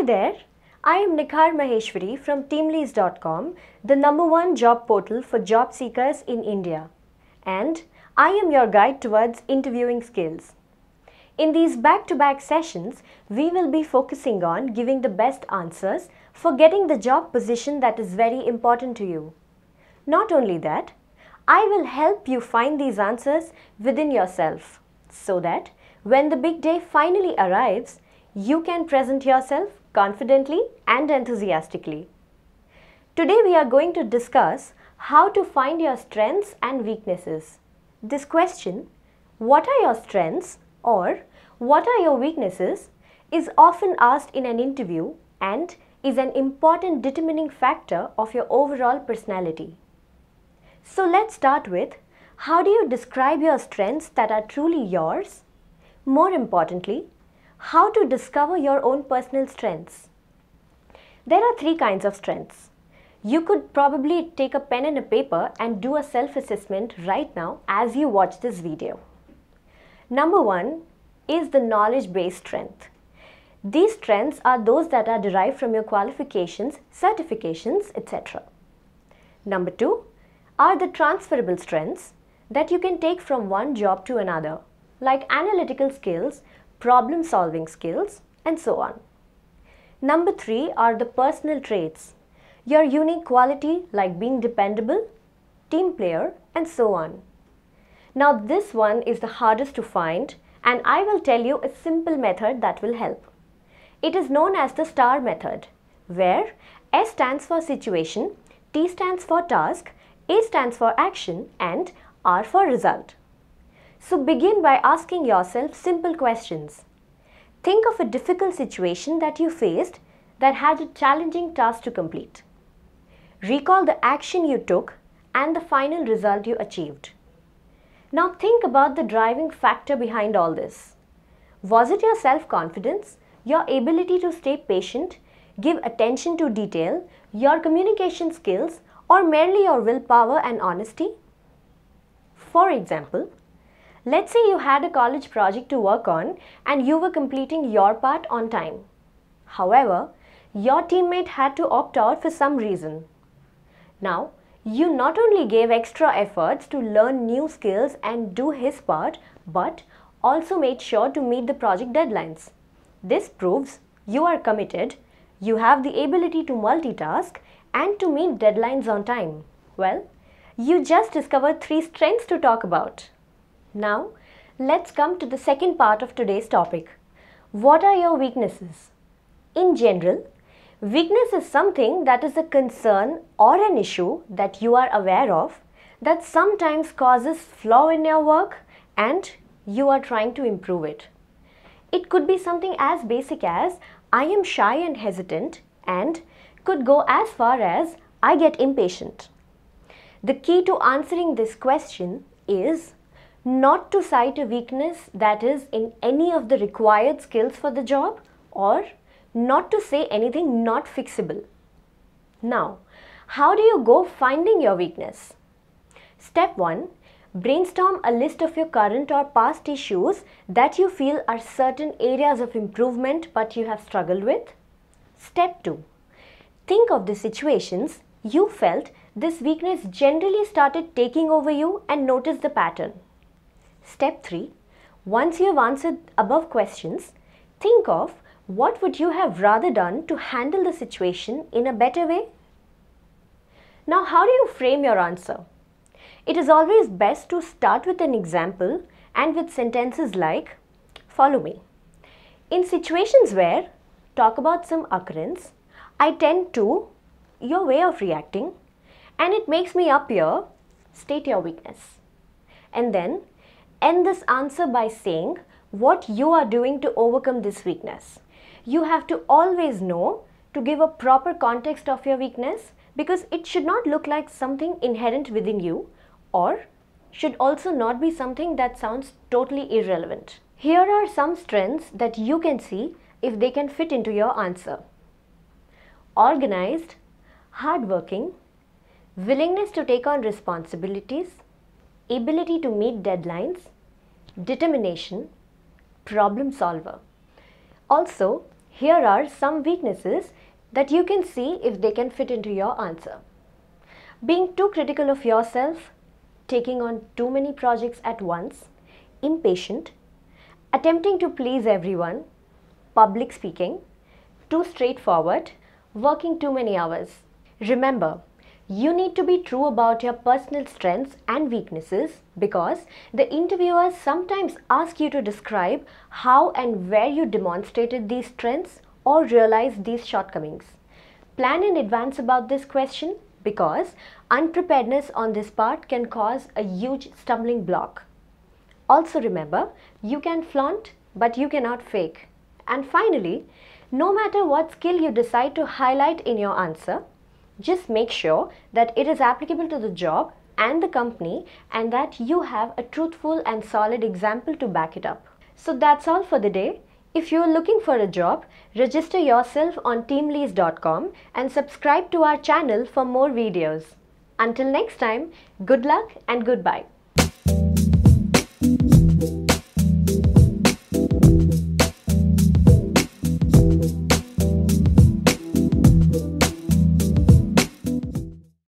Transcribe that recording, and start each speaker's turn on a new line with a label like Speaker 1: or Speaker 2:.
Speaker 1: there, I am Nikhar Maheshwari from Teamlease.com, the #1 job portal for job seekers in India. And I am your guide towards interviewing skills. In these back-to-back sessions, we will be focusing on giving the best answers for getting the job position that is very important to you. Not only that, I will help you find these answers within yourself so that when the big day finally arrives, you can present yourself confidently and enthusiastically. Today we are going to discuss how to find your strengths and weaknesses. This question, what are your strengths or what are your weaknesses, is often asked in an interview and is an important determining factor of your overall personality. So let's start with, how do you describe your strengths that are truly yours? More importantly, how to discover your own personal strengths. There are 3 kinds of strengths. You could probably take a pen and a paper and do a self-assessment right now as you watch this video. Number 1 is the knowledge-based strength. These strengths are those that are derived from your qualifications, certifications, etc. Number 2 are the transferable strengths that you can take from one job to another, like analytical skills, problem-solving skills, and so on. Number 3 are the personal traits, your unique quality like being dependable, team player, and so on. Now this one is the hardest to find, and I will tell you a simple method that will help. It is known as the STAR method, where S stands for situation, T stands for task, A stands for action, and R for result. So begin by asking yourself simple questions. Think of a difficult situation that you faced that had a challenging task to complete. Recall the action you took and the final result you achieved. Now think about the driving factor behind all this. Was it your self-confidence, your ability to stay patient, give attention to detail, your communication skills, or merely your willpower and honesty? For example, let's say you had a college project to work on and you were completing your part on time. However, your teammate had to opt out for some reason. Now, you not only gave extra efforts to learn new skills and do his part, but also made sure to meet the project deadlines. This proves you are committed, you have the ability to multitask, and to meet deadlines on time. Well, you just discovered 3 strengths to talk about. Now, let's come to the second part of today's topic. What are your weaknesses? In general, weakness is something that is a concern or an issue that you are aware of that sometimes causes flaw in your work and you are trying to improve it. It could be something as basic as I am shy and hesitant, and could go as far as I get impatient. The key to answering this question is not to cite a weakness that is in any of the required skills for the job, or not to say anything not fixable. Now, how do you go finding your weakness? Step 1. Brainstorm a list of your current or past issues that you feel are certain areas of improvement but you have struggled with. Step 2. Think of the situations you felt this weakness generally started taking over you and notice the pattern. Step 3. Once you have answered above questions, think of what would you have rather done to handle the situation in a better way. Now, how do you frame your answer? It is always best to start with an example and with sentences like, follow me. In situations where, talk about some occurrence, I tend to, your way of reacting, and it makes me appear, state your weakness. And then, end this answer by saying what you are doing to overcome this weakness. You have to always know to give a proper context of your weakness, because it should not look like something inherent within you, or should also not be something that sounds totally irrelevant. Here are some strengths that you can see if they can fit into your answer. Organized, hardworking, willingness to take on responsibilities, ability to meet deadlines, determination, problem solver. Also, Here are some weaknesses that you can see if they can fit into your answer. Being too critical of yourself, taking on too many projects at once, impatient, attempting to please everyone, public speaking, too straightforward, working too many hours. Remember, you need to be true about your personal strengths and weaknesses because the interviewers sometimes ask you to describe how and where you demonstrated these strengths or realized these shortcomings. Plan in advance about this question because unpreparedness on this part can cause a huge stumbling block. Also remember, you can flaunt, but you cannot fake. And finally, no matter what skill you decide to highlight in your answer, just make sure that it is applicable to the job and the company and that you have a truthful and solid example to back it up. So that's all for the day. If you are looking for a job, register yourself on Teamlease.com and subscribe to our channel for more videos. Until next time, good luck and goodbye.